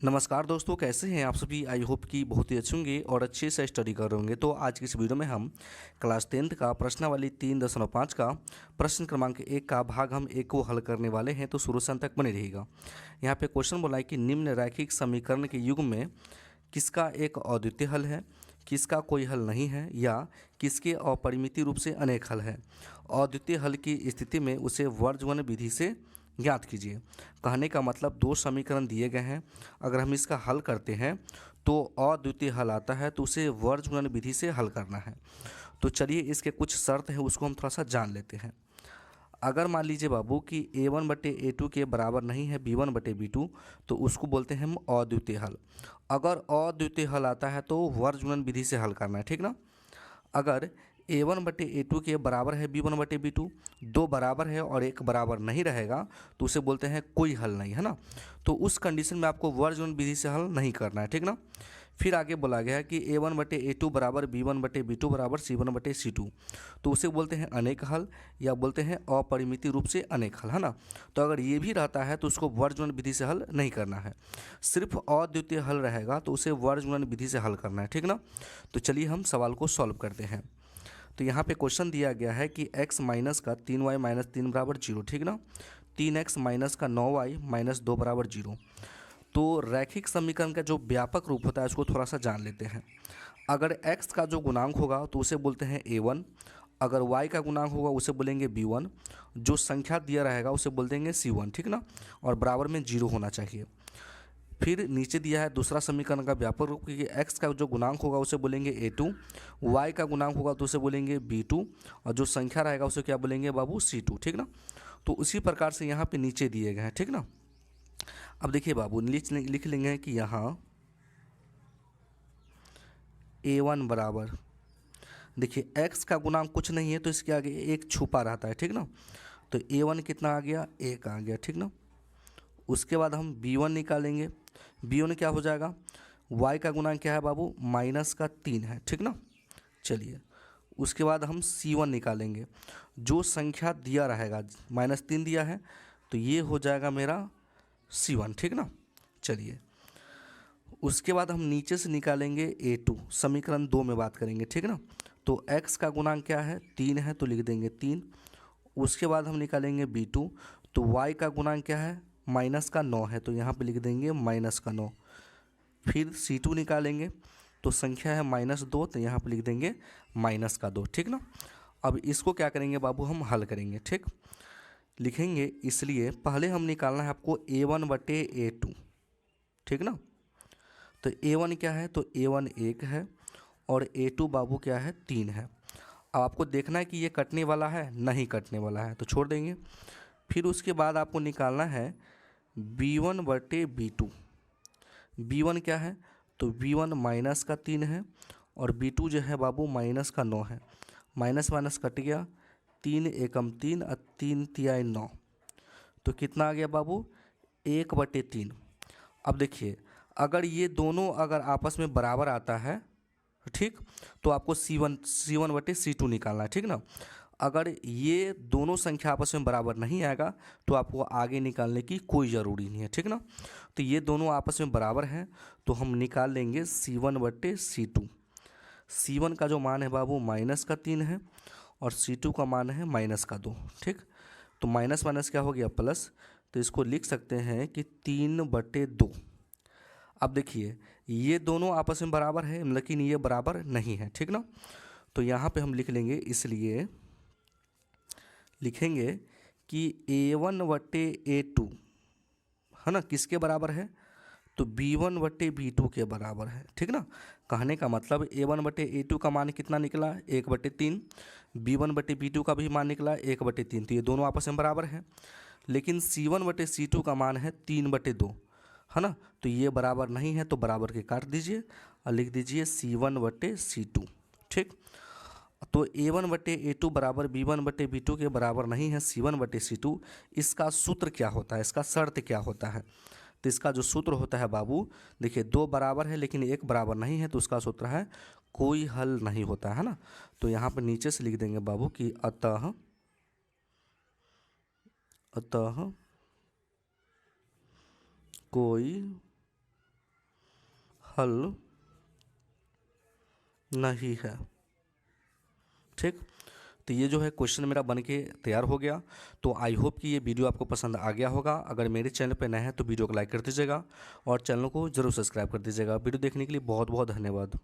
नमस्कार दोस्तों, कैसे हैं आप सभी। आई होप कि बहुत ही अच्छे होंगे और अच्छे से स्टडी कर रहे होंगे। तो आज की इस वीडियो में हम क्लास 10th का प्रश्नावली 3.5 का प्रश्न क्रमांक 1 का भाग हम 1 को हल करने वाले हैं। तो शुरू से अंत तक बने रहिएगा। यहाँ पे क्वेश्चन बोला है कि निम्न रैखिक समीकरण के युग में किसका एक अद्वितीय हल है, किसका कोई हल नहीं है, या किसके अपरिमित रूप से अनेक हल है। अद्वितीय हल की स्थिति में उसे वर्गमूल विधि से ज्ञात कीजिए। कहने का मतलब दो समीकरण दिए गए हैं, अगर हम इसका हल करते हैं तो अद्वितीय हल आता है, तो उसे वर्गमूल विधि से हल करना है। तो चलिए इसके कुछ शर्त हैं, उसको हम थोड़ा सा जान लेते हैं। अगर मान लीजिए बाबू कि a1/a2 के बराबर नहीं है b1/b2, तो उसको बोलते हैं हम अद्वितीय हल। अगर अद्वितीय हल आता है तो वर्गमूल विधि से हल करना है, ठीक ना। अगर a1/a2 के बराबर है b1/b2, दो बराबर है और एक बराबर नहीं रहेगा, तो उसे बोलते हैं कोई हल नहीं, है ना। तो उस कंडीशन में आपको वर्गमूल विधि से हल नहीं करना है, ठीक ना। फिर आगे बोला गया है कि a1/a2 बराबर b1/b2 बराबर c1/c2, तो उसे बोलते हैं अनेक हल या बोलते हैं अपरिमित रूप से अनेक हल, है ना। तो अगर ये भी रहता है तो उसको वर्गमूल विधि से हल नहीं करना है, सिर्फ अद्वितीय हल रहेगा तो उसे वर्गमूल विधि से हल करना है, ठीक ना। तो चलिए हम सवाल को सॉल्व करते हैं। तो यहाँ पे क्वेश्चन दिया गया है कि x माइनस का 3y माइनस 3 बराबर 0, ठीक ना। 3x माइनस का 9y माइनस 2 बराबर 0। तो रैखिक समीकरण का जो व्यापक रूप होता है उसको थोड़ा सा जान लेते हैं। अगर x का जो गुणांक होगा तो उसे बोलते हैं a1, अगर y का गुणांक होगा उसे बोलेंगे b1, जो संख्या दिया रहेगा उसे बोल देंगे c1, ठीक ना। और बराबर में 0 होना चाहिए। फिर नीचे दिया है दूसरा समीकरण का व्यापक रूप कि x का जो गुणांक होगा उसे बोलेंगे a2, y का गुणांक होगा तो उसे बोलेंगे b2, और जो संख्या रहेगा उसे क्या बोलेंगे बाबू c2, ठीक ना। तो उसी प्रकार से यहाँ पे नीचे दिए गए हैं, ठीक ना। अब देखिए बाबू लिख लेंगे कि यहाँ a1 बराबर, देखिए x का गुणांक कुछ नहीं है तो इसके आगे एक छुपा रहता है, ठीक ना। तो a1 कितना आ गया, 1 आ गया, ठीक ना। उसके बाद हम b1 निकालेंगे। b1 क्या हो जाएगा, y का गुणांक क्या है बाबू, माइनस का 3 है, ठीक ना। चलिए उसके बाद हम c1 निकालेंगे। जो संख्या दिया रहेगा -3 दिया है, तो ये हो जाएगा मेरा c1, ठीक ना। चलिए उसके बाद हम नीचे से निकालेंगे a2, समीकरण 2 में बात करेंगे, ठीक ना। तो x का गुणांक क्या है, 3 है, तो लिख देंगे 3। उसके बाद हम निकालेंगे b2, तो y का गुणांक क्या है, माइनस का 9 है, तो यहाँ पे लिख देंगे माइनस का 9। फिर c2 निकालेंगे, तो संख्या है -2, तो यहाँ पे लिख देंगे माइनस का 2, ठीक ना। अब इसको क्या करेंगे बाबू, हम हल करेंगे, ठीक। लिखेंगे, इसलिए पहले हम निकालना है आपको a1/a2, ठीक ना। तो a1 क्या है, तो a1 1 है और a2 बाबू क्या है, 3 है। अब आपको देखना है कि ये कटने वाला है, नहीं कटने वाला है, तो छोड़ देंगे। फिर उसके बाद आपको निकालना है b1/b2। b1 क्या है, तो b1 माइनस का 3 है और b2 जो है बाबू माइनस का 9 है। माइनस माइनस कट गया, 3 एकम 3 और 3 तियाई 9, तो कितना आ गया बाबू, 1/3। अब देखिए अगर ये दोनों अगर आपस में बराबर आता है, ठीक, तो आपको C1/C2 निकालना है, ठीक ना। अगर ये दोनों संख्या आपस में बराबर नहीं आएगा तो आपको आगे निकालने की कोई ज़रूरी नहीं है, ठीक ना। तो ये दोनों आपस में बराबर हैं, तो हम निकाल लेंगे C1/C2। C1 का जो मान है बाबू माइनस का 3 है और C2 का मान है माइनस का 2, ठीक। तो माइनस माइनस क्या हो गया, प्लस, तो इसको लिख सकते हैं कि 3/2। अब देखिए ये दोनों आपस में बराबर है लेकिन ये बराबर नहीं है, ठीक ना। तो यहाँ पे हम लिख लेंगे, इसलिए लिखेंगे कि a1/a2, है ना, किसके बराबर है, तो b1/b2 के बराबर है, ठीक ना। कहने का मतलब a1/a2 का मान कितना निकला, 1/3, b1/b2 का भी मान निकला 1/3, तो ये दोनों आपस में बराबर हैं। लेकिन c1/c2 का मान है 3/2, है ना। तो ये बराबर नहीं है, तो बराबर के काट दीजिए और लिख दीजिए C1/C2, ठीक। तो a1/a2 बराबर b1/b2 के बराबर नहीं है, C1/C2। इसका सूत्र क्या होता है, इसका शर्त क्या होता है, तो इसका जो सूत्र होता है बाबू, देखिए दो बराबर है लेकिन एक बराबर नहीं है, तो उसका सूत्र है कोई हल नहीं होता है ना। तो यहाँ पर नीचे से लिख देंगे बाबू कि अतः कोई हल नहीं है। ठीक, तो ये जो है क्वेश्चन मेरा बन के तैयार हो गया। तो आई होप कि ये वीडियो आपको पसंद आ गया होगा। अगर मेरे चैनल पर नए हैं तो वीडियो को लाइक कर दीजिएगा और चैनल को जरूर सब्सक्राइब कर दीजिएगा। वीडियो देखने के लिए बहुत बहुत धन्यवाद।